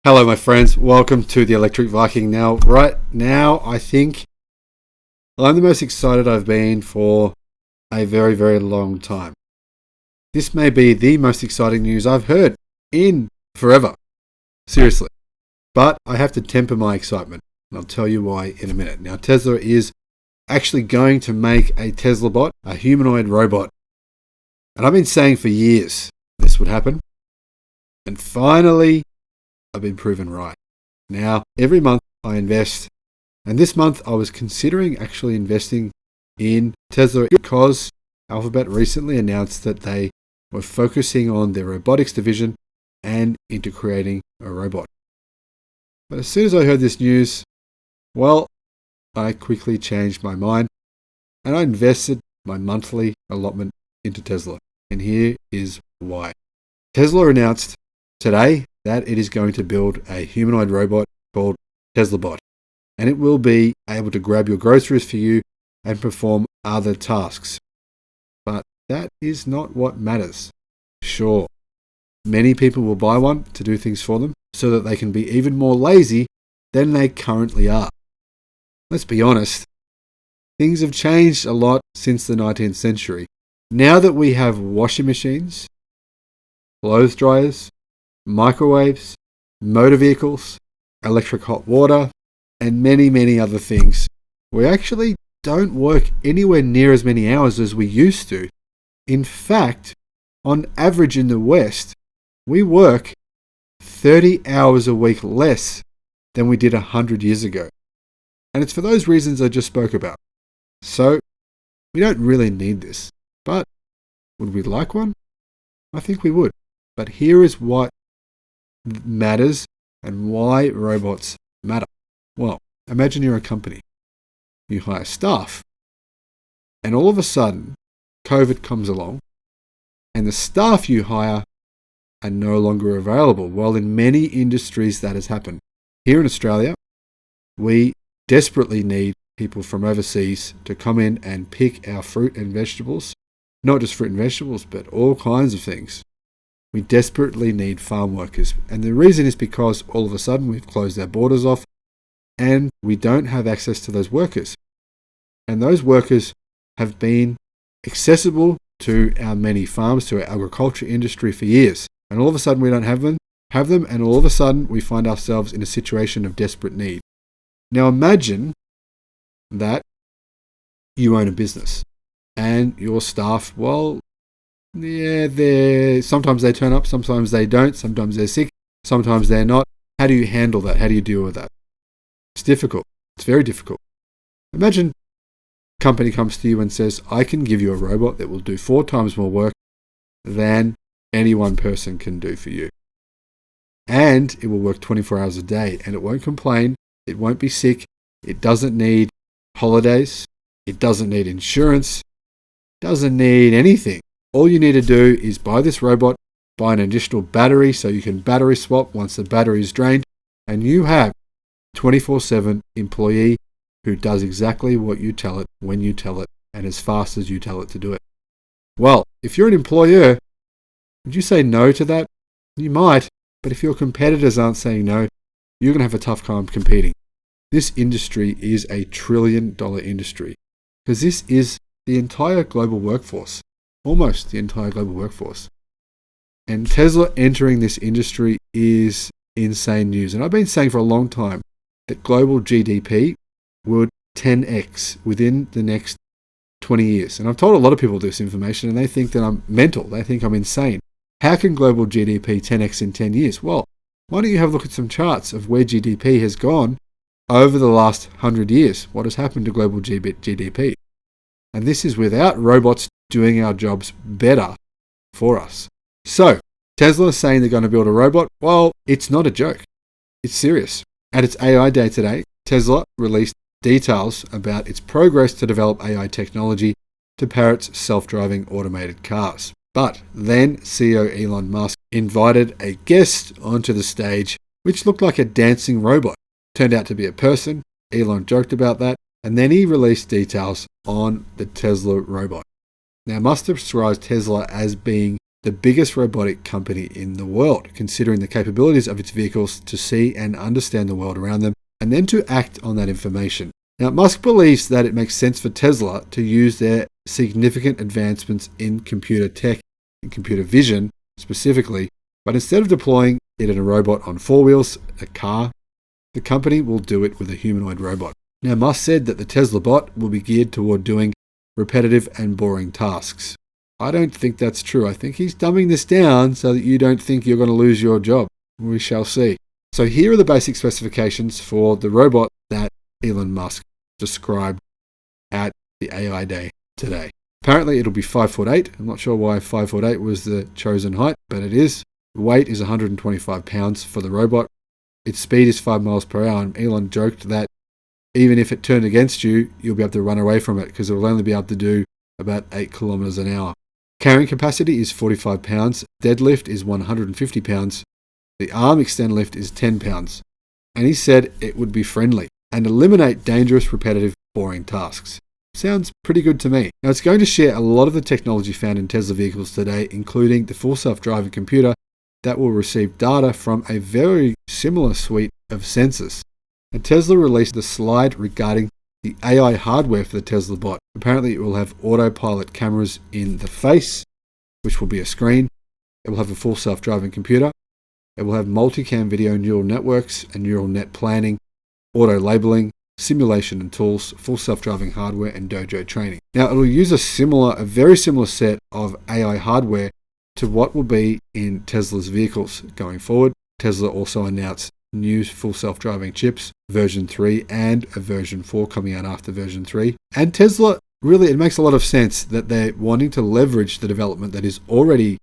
Hello, my friends. Welcome to the Electric Viking. Now, right now, I think I'm the most excited I've been for a very, very long time. This may be the most exciting news I've heard in forever. Seriously. But I have to temper my excitement, and I'll tell you why in a minute. Now, Tesla is actually going to make a Tesla bot, a humanoid robot. And I've been saying for years this would happen. And finally, I've been proven right. Now, every month I invest, and this month I was considering actually investing in Tesla because Alphabet recently announced that they were focusing on their robotics division and into creating a robot. But as soon as I heard this news, well, I quickly changed my mind and I invested my monthly allotment into Tesla. And here is why. Tesla announced today that it is going to build a humanoid robot called Tesla Bot. And it will be able to grab your groceries for you and perform other tasks. But that is not what matters. Sure, many people will buy one to do things for them so that they can be even more lazy than they currently are. Let's be honest, things have changed a lot since the 19th century. Now that we have washing machines, clothes dryers, microwaves, motor vehicles, electric hot water, and many, many other things, we actually don't work anywhere near as many hours as we used to. In fact, on average in the West, we work 30 hours a week less than we did 100 years ago. And it's for those reasons I just spoke about. So, we don't really need this. But, would we like one? I think we would. But here is what matters and why robots matter. Well, imagine you're a company. You hire staff. And all of a sudden, COVID comes along and the staff you hire are no longer available. Well, in many industries that has happened. Here in Australia, we desperately need people from overseas to come in and pick our fruit and vegetables. Not just fruit and vegetables, but all kinds of things. We desperately need farm workers. And the reason is because all of a sudden we've closed our borders off and we don't have access to those workers. And those workers have been accessible to our many farms, to our agriculture industry for years. And all of a sudden we don't have them, and all of a sudden we find ourselves in a situation of desperate need. Now imagine that you own a business and your staff, well, sometimes they turn up, sometimes they don't, sometimes they're sick, sometimes they're not. How do you handle that? How do you deal with that? It's difficult. It's very difficult. Imagine a company comes to you and says, I can give you a robot that will do 4 times more work than any one person can do for you. And it will work 24 hours a day and it won't complain. It won't be sick. It doesn't need holidays. It doesn't need insurance. It doesn't need anything. All you need to do is buy this robot, buy an additional battery so you can battery swap once the battery is drained, and you have a 24/7 employee who does exactly what you tell it, when you tell it, and as fast as you tell it to do it. Well, if you're an employer, would you say no to that? You might, but if your competitors aren't saying no, you're going to have a tough time competing. This industry is a $1 trillion industry because this is the entire global workforce. Almost the entire global workforce. And Tesla entering this industry is insane news. And I've been saying for a long time that global GDP would 10x within the next 20 years. And I've told a lot of people this information and they think that I'm mental. They think I'm insane. How can global GDP 10x in 10 years? Well, why don't you have a look at some charts of where GDP has gone over the last 100 years? What has happened to global GDP? And this is without robots doing our jobs better for us. So, Tesla is saying they're going to build a robot. Well, it's not a joke. It's serious. At its AI Day today, Tesla released details about its progress to develop AI technology to power its self-driving automated cars. But then CEO Elon Musk invited a guest onto the stage, which looked like a dancing robot. Turned out to be a person. Elon joked about that. And then he released details on the Tesla robot. Now, Musk describes Tesla as being the biggest robotic company in the world, considering the capabilities of its vehicles to see and understand the world around them, and then to act on that information. Now, Musk believes that it makes sense for Tesla to use their significant advancements in computer tech and computer vision specifically, but instead of deploying it in a robot on 4 wheels, a car, the company will do it with a humanoid robot. Now, Musk said that the Tesla bot will be geared toward doing repetitive and boring tasks. I don't think that's true. I think he's dumbing this down so that you don't think you're going to lose your job. We shall see. So here are the basic specifications for the robot that Elon Musk described at the AI Day today. Apparently it'll be 5'8". I'm not sure why 5'8" was the chosen height, but it is. The weight is 125 pounds for the robot. Its speed is 5 miles per hour, and Elon joked that even if it turned against you, you'll be able to run away from it because it will only be able to do about 8 kilometers an hour. Carrying capacity is 45 pounds. Deadlift is 150 pounds. The arm extend lift is 10 pounds. And he said it would be friendly and eliminate dangerous, repetitive, boring tasks. Sounds pretty good to me. Now, it's going to share a lot of the technology found in Tesla vehicles today, including the full self-driving computer that will receive data from a very similar suite of sensors. And Tesla released a slide regarding the AI hardware for the Tesla bot. Apparently, it will have autopilot cameras in the face, which will be a screen. It will have a full self-driving computer. It will have multicam video neural networks and neural net planning, auto labeling, simulation and tools, full self-driving hardware, and dojo training. Now, it will use a very similar set of AI hardware to what will be in Tesla's vehicles going forward. Tesla also announced new full self-driving chips, version 3 and a version 4 coming out after version 3. And Tesla, really, it makes a lot of sense that they're wanting to leverage the development that is already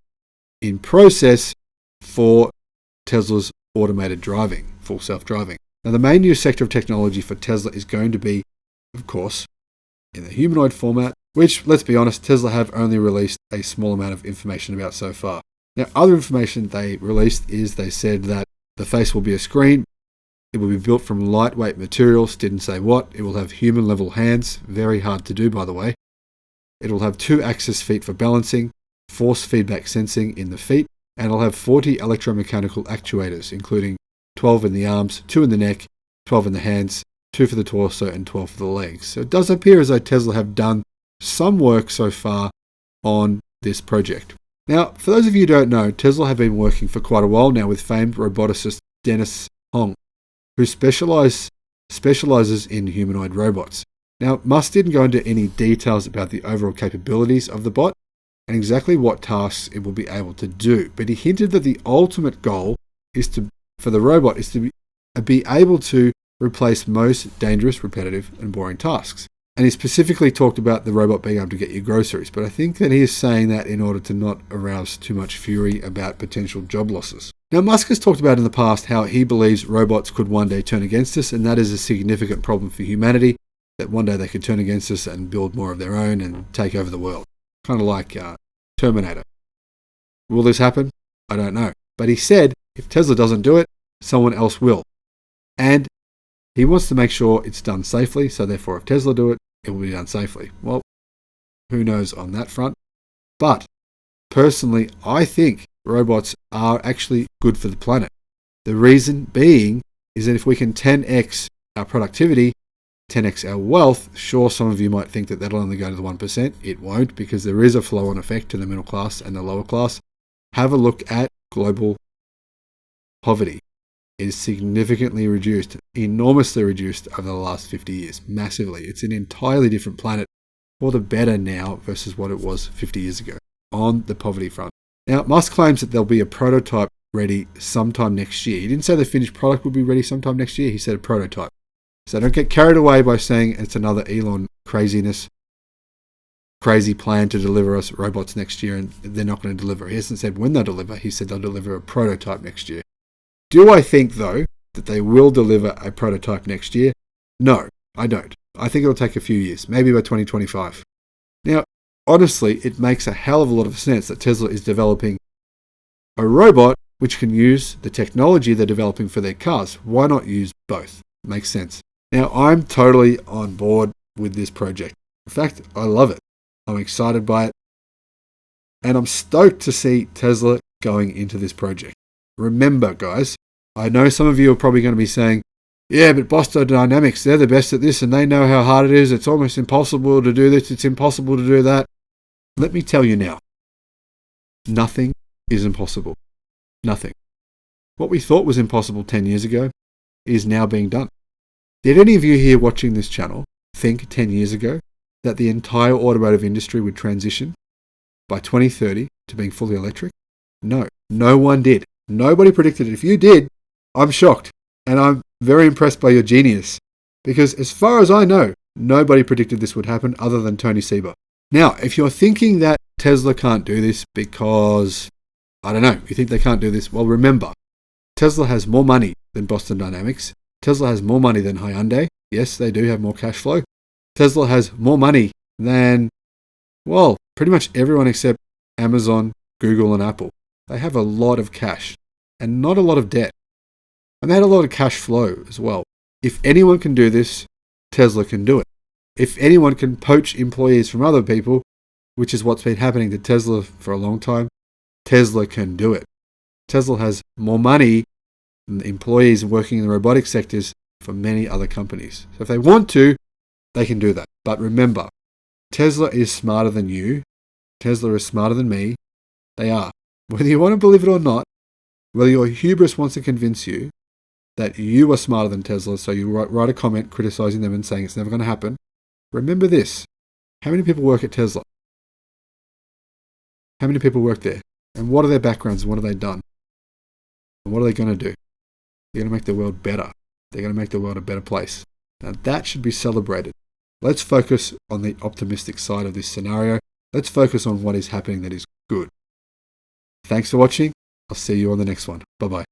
in process for Tesla's automated driving, full self-driving. Now, the main new sector of technology for Tesla is going to be, of course, in the humanoid format, which, let's be honest, Tesla have only released a small amount of information about so far. Now, other information they released is they said that the face will be a screen. It will be built from lightweight materials, didn't say what. It will have human-level hands, very hard to do, by the way. It will have 2-axis feet for balancing, force feedback sensing in the feet, and it'll have 40 electromechanical actuators, including 12 in the arms, 2 in the neck, 12 in the hands, 2 for the torso, and 12 for the legs. So it does appear as though Tesla have done some work so far on this project. Now, for those of you who don't know, Tesla have been working for quite a while now with famed roboticist Dennis Hong, who specializes in humanoid robots. Now, Musk didn't go into any details about the overall capabilities of the bot and exactly what tasks it will be able to do, but he hinted that the ultimate goal for the robot is to be able to replace most dangerous, repetitive, and boring tasks. And he specifically talked about the robot being able to get you groceries, but I think that he is saying that in order to not arouse too much fury about potential job losses. Now, Musk has talked about in the past how he believes robots could one day turn against us, and that is a significant problem for humanity, that one day they could turn against us and build more of their own and take over the world. Kind of like Terminator. Will this happen? I don't know. But he said if Tesla doesn't do it, someone else will. And he wants to make sure it's done safely, so therefore if Tesla do it, it will be done safely. Well, who knows on that front? But personally, I think robots are actually good for the planet. The reason being is that if we can 10x our productivity, 10x our wealth, sure, some of you might think that that'll only go to the 1%. It won't, because there is a flow-on effect to the middle class and the lower class. Have a look at global poverty. It is significantly reduced, enormously reduced over the last 50 years, massively. It's an entirely different planet for the better now versus what it was 50 years ago on the poverty front. Now, Musk claims that there'll be a prototype ready sometime next year. He didn't say the finished product will be ready sometime next year. He said a prototype. So don't get carried away by saying it's another Elon crazy plan to deliver us robots next year and they're not going to deliver. He hasn't said when they'll deliver. He said they'll deliver a prototype next year. Do I think, though, that they will deliver a prototype next year? No, I don't. I think it'll take a few years, maybe by 2025. Now, honestly, it makes a hell of a lot of sense that Tesla is developing a robot which can use the technology they're developing for their cars. Why not use both? Makes sense. Now, I'm totally on board with this project. In fact, I love it. I'm excited by it. And I'm stoked to see Tesla going into this project. Remember, guys, I know some of you are probably going to be saying, yeah, but Boston Dynamics, they're the best at this and they know how hard it is. It's almost impossible to do this. It's impossible to do that. Let me tell you now, nothing is impossible. Nothing. What we thought was impossible 10 years ago is now being done. Did any of you here watching this channel think 10 years ago that the entire automotive industry would transition by 2030 to being fully electric? No, no one did. Nobody predicted it. If you did, I'm shocked. And I'm very impressed by your genius. Because as far as I know, nobody predicted this would happen other than Tony Seba. Now, if you're thinking that Tesla can't do this because, I don't know, you think they can't do this, well, remember, Tesla has more money than Boston Dynamics. Tesla has more money than Hyundai. Yes, they do have more cash flow. Tesla has more money than, well, pretty much everyone except Amazon, Google, and Apple. They have a lot of cash and not a lot of debt. And they had a lot of cash flow as well. If anyone can do this, Tesla can do it. If anyone can poach employees from other people, which is what's been happening to Tesla for a long time, Tesla can do it. Tesla has more money than employees working in the robotics sectors for many other companies. So if they want to, they can do that. But remember, Tesla is smarter than you. Tesla is smarter than me. They are. Whether you want to believe it or not, whether your hubris wants to convince you that you are smarter than Tesla, so you write a comment criticizing them and saying it's never going to happen, remember this. How many people work at Tesla? How many people work there? And what are their backgrounds? What have they done? And what are they going to do? They're going to make the world better. They're going to make the world a better place. Now that should be celebrated. Let's focus on the optimistic side of this scenario. Let's focus on what is happening that is good. Thanks for watching. I'll see you on the next one. Bye-bye.